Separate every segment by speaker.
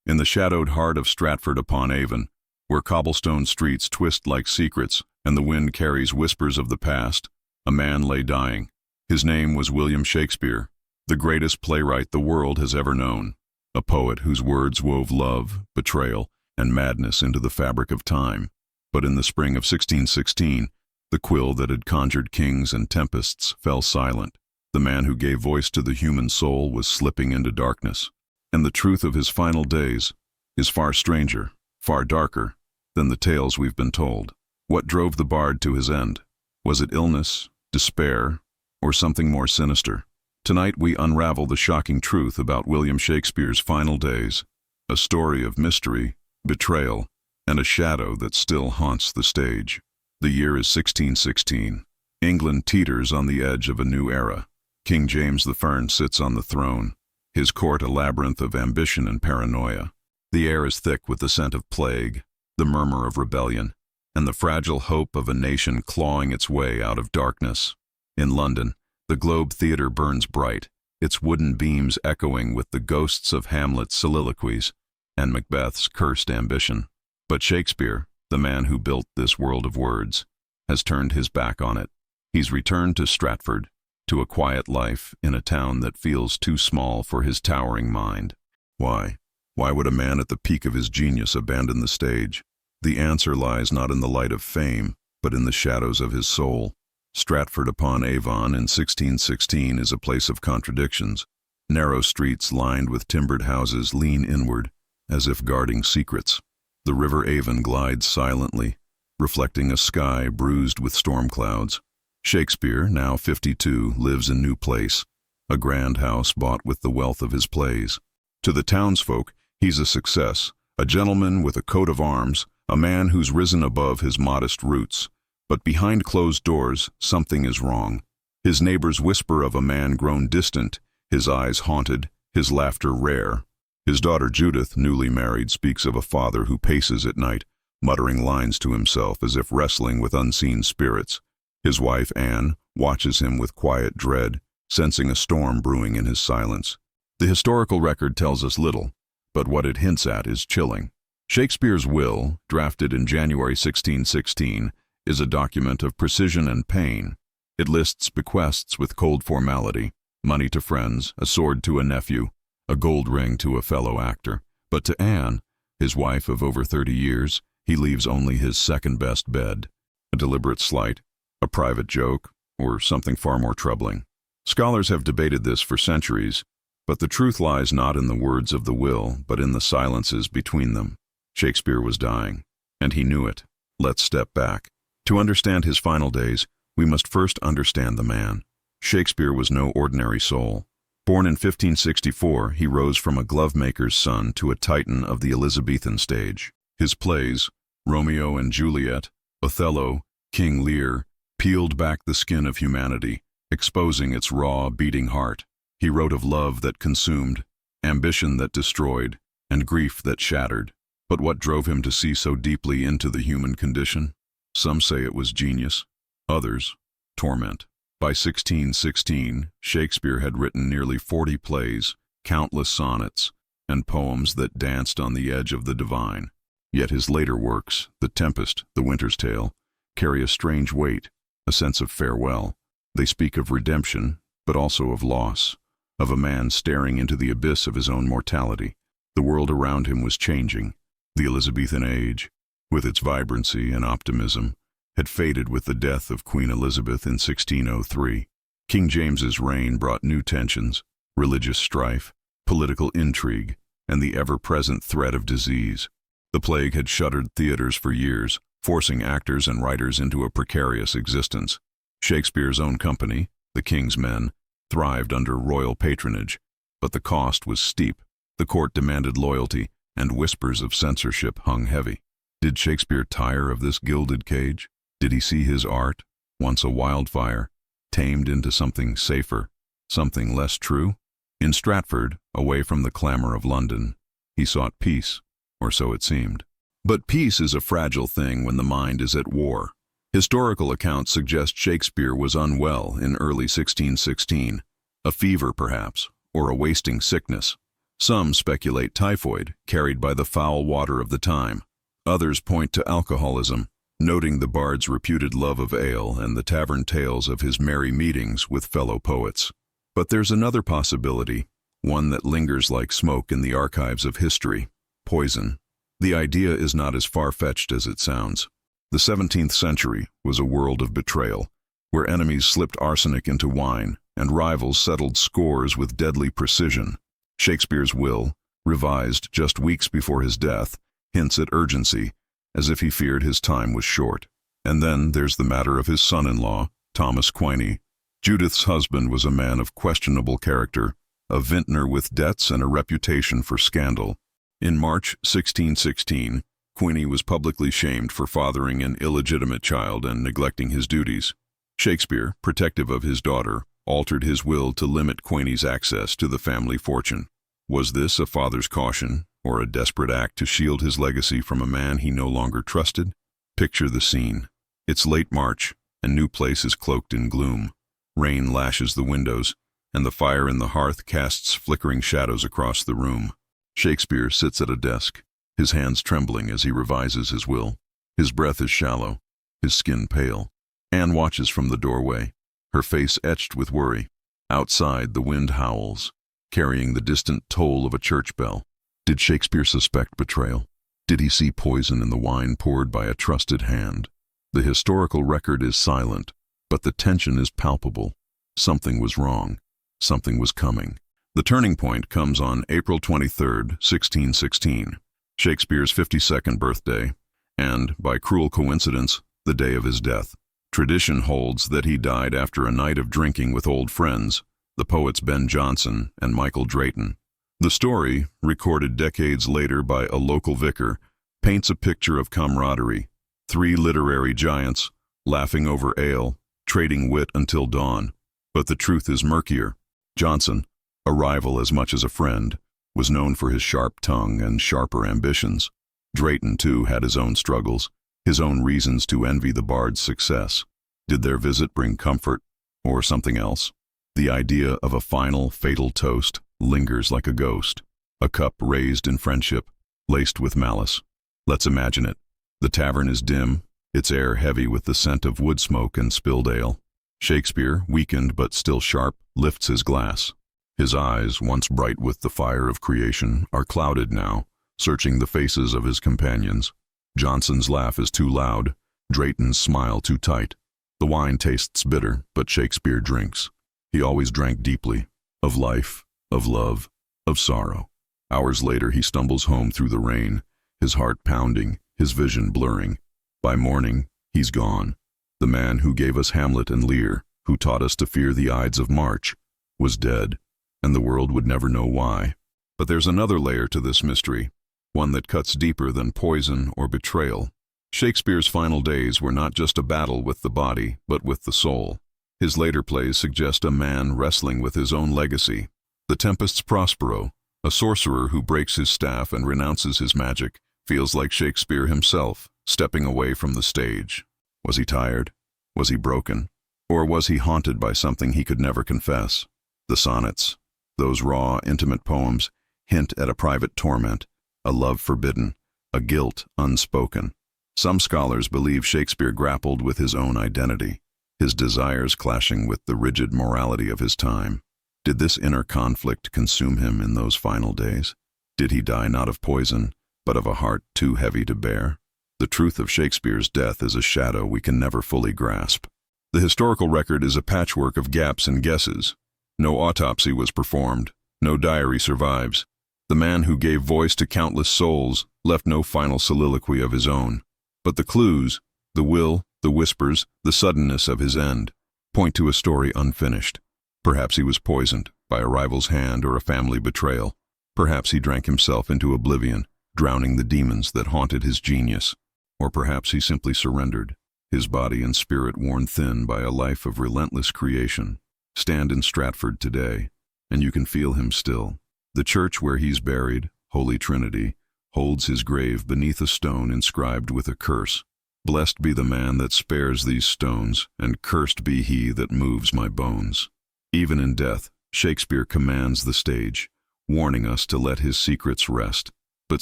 Speaker 1: In the shadowed heart of Stratford-upon-Avon, where cobblestone streets twist like secrets and the wind carries whispers of the past, a man lay dying. His name was William Shakespeare, the greatest playwright the world has ever known, a poet whose words wove love, betrayal, and madness into the fabric of time. But in the spring of 1616, the quill that had conjured kings and tempests fell silent. The man who gave voice to the human soul was slipping into darkness. And the truth of his final days is far stranger, far darker, than the tales we've been told. What drove the bard to his end? Was it illness, despair, or something more sinister? Tonight we unravel the shocking truth about William Shakespeare's final days, a story of mystery, betrayal, and a shadow that still haunts the stage. The year is 1616. England teeters on the edge of a new era. King James I sits on the throne, his court a labyrinth of ambition and paranoia. The air is thick with the scent of plague, the murmur of rebellion, and the fragile hope of a nation clawing its way out of darkness. In London, the Globe Theatre burns bright, its wooden beams echoing with the ghosts of Hamlet's soliloquies and Macbeth's cursed ambition. But Shakespeare, the man who built this world of words, has turned his back on it. He's returned to Stratford, to a quiet life in a town that feels too small for his towering mind. Why? Why would a man at the peak of his genius abandon the stage? The answer lies not in the light of fame, but in the shadows of his soul. Stratford-upon-Avon in 1616 is a place of contradictions. Narrow streets lined with timbered houses lean inward, as if guarding secrets. The river Avon glides silently, reflecting a sky bruised with storm clouds. Shakespeare, now 52, lives in New Place, a grand house bought with the wealth of his plays. To the townsfolk, he's a success, a gentleman with a coat of arms, a man who's risen above his modest roots. But behind closed doors, something is wrong. His neighbors whisper of a man grown distant, his eyes haunted, his laughter rare. His daughter Judith, newly married, speaks of a father who paces at night, muttering lines to himself as if wrestling with unseen spirits. His wife, Anne, watches him with quiet dread, sensing a storm brewing in his silence. The historical record tells us little, but what it hints at is chilling. Shakespeare's will, drafted in January 1616, is a document of precision and pain. It lists bequests with cold formality, money to friends, a sword to a nephew, a gold ring to a fellow actor. But to Anne, his wife of over 30 years, he leaves only his second-best bed. A deliberate slight, a private joke, or something far more troubling. Scholars have debated this for centuries, but the truth lies not in the words of the will, but in the silences between them. Shakespeare was dying, and he knew it. Let's step back. To understand his final days, we must first understand the man. Shakespeare was no ordinary soul. Born in 1564, he rose from a glovemaker's son to a titan of the Elizabethan stage. His plays, Romeo and Juliet, Othello, King Lear, peeled back the skin of humanity, exposing its raw, beating heart. He wrote of love that consumed, ambition that destroyed, and grief that shattered. But what drove him to see so deeply into the human condition? Some say it was genius, others, torment. By 1616, Shakespeare had written nearly 40 plays, countless sonnets, and poems that danced on the edge of the divine. Yet his later works, The Tempest, The Winter's Tale, carry a strange weight, a sense of farewell. They speak of redemption, but also of loss, of a man staring into the abyss of his own mortality. The world around him was changing. The Elizabethan age, with its vibrancy and optimism, had faded with the death of Queen Elizabeth in 1603. King James's reign brought new tensions, religious strife, political intrigue, and the ever-present threat of disease. The plague had shuttered theaters for years, forcing actors and writers into a precarious existence. Shakespeare's own company, the King's Men, thrived under royal patronage, but the cost was steep. The court demanded loyalty, and whispers of censorship hung heavy. Did Shakespeare tire of this gilded cage? Did he see his art, once a wildfire, tamed into something safer, something less true? In Stratford, away from the clamor of London, he sought peace, or so it seemed. But peace is a fragile thing when the mind is at war. Historical accounts suggest Shakespeare was unwell in early 1616, a fever perhaps, or a wasting sickness. Some speculate typhoid, carried by the foul water of the time. Others point to alcoholism, noting the bard's reputed love of ale and the tavern tales of his merry meetings with fellow poets. But there's another possibility, one that lingers like smoke in the archives of history: poison. The idea is not as far-fetched as it sounds. The 17th century was a world of betrayal, where enemies slipped arsenic into wine and rivals settled scores with deadly precision. Shakespeare's will, revised just weeks before his death, hints at urgency, as if he feared his time was short. And then there's the matter of his son-in-law, Thomas Quiney. Judith's husband was a man of questionable character, a vintner with debts and a reputation for scandal. In March 1616, Quiney was publicly shamed for fathering an illegitimate child and neglecting his duties. Shakespeare, protective of his daughter, altered his will to limit Quiney's access to the family fortune. Was this a father's caution, or a desperate act to shield his legacy from a man he no longer trusted? Picture the scene. It's late March, and New Place is cloaked in gloom. Rain lashes the windows, and the fire in the hearth casts flickering shadows across the room. Shakespeare sits at a desk, his hands trembling as he revises his will. His breath is shallow, his skin pale. Anne watches from the doorway, her face etched with worry. Outside, the wind howls, carrying the distant toll of a church bell. Did Shakespeare suspect betrayal? Did he see poison in the wine poured by a trusted hand? The historical record is silent, but the tension is palpable. Something was wrong. Something was coming. The turning point comes on April 23, 1616, Shakespeare's 52nd birthday, and, by cruel coincidence, the day of his death. Tradition holds that he died after a night of drinking with old friends, the poets Ben Jonson and Michael Drayton. The story, recorded decades later by a local vicar, paints a picture of camaraderie: three literary giants, laughing over ale, trading wit until dawn. But the truth is murkier. Jonson, a rival as much as a friend, was known for his sharp tongue and sharper ambitions. Drayton, too, had his own struggles, his own reasons to envy the bard's success. Did their visit bring comfort, or something else? The idea of a final, fatal toast lingers like a ghost, a cup raised in friendship, laced with malice. Let's imagine it. The tavern is dim, its air heavy with the scent of wood smoke and spilled ale. Shakespeare, weakened but still sharp, lifts his glass. His eyes, once bright with the fire of creation, are clouded now, searching the faces of his companions. Jonson's laugh is too loud, Drayton's smile too tight. The wine tastes bitter, but Shakespeare drinks. He always drank deeply, of life, of love, of sorrow. Hours later he stumbles home through the rain, his heart pounding, his vision blurring. By morning, he's gone. The man who gave us Hamlet and Lear, who taught us to fear the Ides of March, was dead, and the world would never know why. But there's another layer to this mystery, one that cuts deeper than poison or betrayal. Shakespeare's final days were not just a battle with the body, but with the soul. His later plays suggest a man wrestling with his own legacy. The Tempest's Prospero, a sorcerer who breaks his staff and renounces his magic, feels like Shakespeare himself, stepping away from the stage. Was he tired? Was he broken? Or was he haunted by something he could never confess? The sonnets, those raw, intimate poems, hint at a private torment, a love forbidden, a guilt unspoken. Some scholars believe Shakespeare grappled with his own identity, his desires clashing with the rigid morality of his time. Did this inner conflict consume him in those final days? Did he die not of poison, but of a heart too heavy to bear? The truth of Shakespeare's death is a shadow we can never fully grasp. The historical record is a patchwork of gaps and guesses. No autopsy was performed, no diary survives. The man who gave voice to countless souls left no final soliloquy of his own. But the clues, the will, the whispers, the suddenness of his end, point to a story unfinished. Perhaps he was poisoned by a rival's hand or a family betrayal. Perhaps he drank himself into oblivion, drowning the demons that haunted his genius. Or perhaps he simply surrendered, his body and spirit worn thin by a life of relentless creation. Stand in Stratford today, and you can feel him still. The church where he's buried, Holy Trinity, holds his grave beneath a stone inscribed with a curse. Blessed be the man that spares these stones, and cursed be he that moves my bones. Even in death, Shakespeare commands the stage, warning us to let his secrets rest. But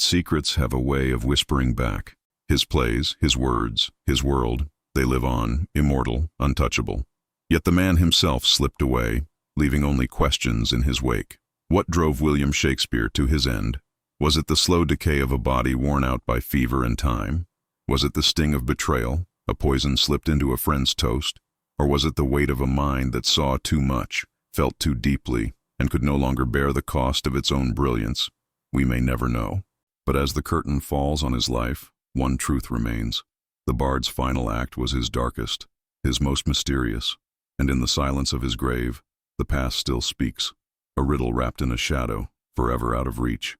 Speaker 1: secrets have a way of whispering back. His plays, his words, his world, they live on, immortal, untouchable. Yet the man himself slipped away, leaving only questions in his wake. What drove William Shakespeare to his end? Was it the slow decay of a body worn out by fever and time? Was it the sting of betrayal, a poison slipped into a friend's toast? Or was it the weight of a mind that saw too much, felt too deeply, and could no longer bear the cost of its own brilliance? We may never know. But as the curtain falls on his life, one truth remains. The bard's final act was his darkest, his most mysterious, and in the silence of his grave, the past still speaks, a riddle wrapped in a shadow, forever out of reach.